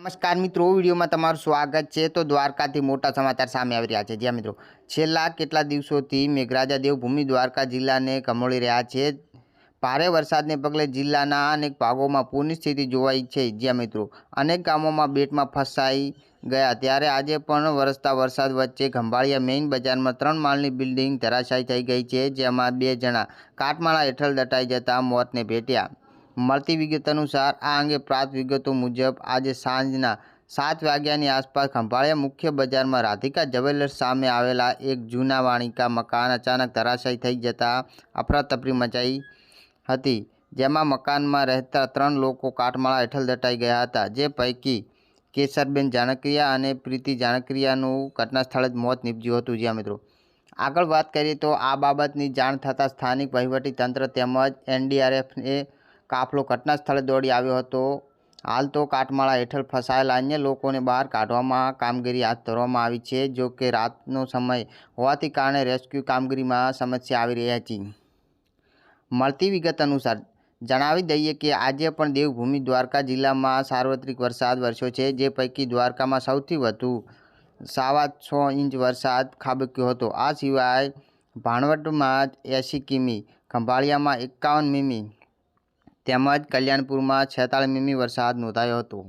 નમસ્કાર મિત્રો, વિડીયોમાં તમારું સ્વાગત છે। તો દ્વારકાથી મોટા સમાચાર સામે આવી રહ્યા છે। જ્યાં મિત્રો છેલ્લા કેટલા દિવસોથી મેઘરાજા દેવભૂમિ દ્વારકા જિલ્લાને કમોળી રહ્યા છે। ભારે વરસાદને પગલે જિલ્લાના અનેક ભાગોમાં પૂરની સ્થિતિ જોવાઈ છે। જ્યાં મિત્રો અનેક ગામોમાં બેટમાં ફસાઈ ગયા। ત્યારે આજે પણ વરસતા વરસાદ વચ્ચે ખંભાળિયા મેઇન બજારમાં 3 માળની બિલ્ડિંગ ધરાશાયી થઈ ગઈ છે, જેમાં 2 જણા કાટમાળા હેઠળ દટાઈ જતા મોતને ભેટ્યા। મળતી વિગત અનુસાર આ અંગે પ્રાપ્ત વિગતો મુજબ આજે સાંજના 7 વાગ્યાની આસપાસ ખંભાળિયા મુખ્ય બજારમાં રાધિકા જ્વેલર્સ સામે આવેલા એક જૂના વાણિકા મકાન અચાનક ધરાશાયી થઈ જતા અફરાતફરી મચાઈ હતી, જેમાં મકાનમાં રહેતા 3 લોકો કાટમાળા હેઠળ દટાઈ ગયા હતા, જે પૈકી કેસરબેન જાનકરિયા અને પ્રીતિ જાનકરિયાનું ઘટના સ્થળે જ મોત નીપજ્યું હતું। જ્યાં મિત્રો આગળ વાત કરીએ તો આ બાબતની જાણ થતાં સ્થાનિક વહીવટીતંત્ર તેમજ એનડીઆરએફએ કાફલો ઘટના સ્થળે દોડી આવ્યો હતો। હાલ તો કાટમાળા હેઠળ ફસાયેલા અન્ય લોકોને બહાર કાઢવામાં કામગીરી હાથ ધરવામાં આવી છે। જો કે રાતનો સમય હોવાથી કારણે રેસ્ક્યુ કામગીરીમાં સમસ્યા આવી રહી હતી। મળતી વિગત અનુસાર જણાવી દઈએ કે આજે પણ દેવભૂમિ દ્વારકા જિલ્લામાં સાર્વત્રિક વરસાદ વરસ્યો છે, જે પૈકી દ્વારકામાં સૌથી વધુ 6.25 ઇંચ વરસાદ ખાબક્યો હતો। આ સિવાય ભાણવડમાં 80 કિમી, ખંભાળિયામાં 51 મીમી તેમજ કલ્યાણપુરમાં 46 મીમી વરસાદ નોંધાયો હતો।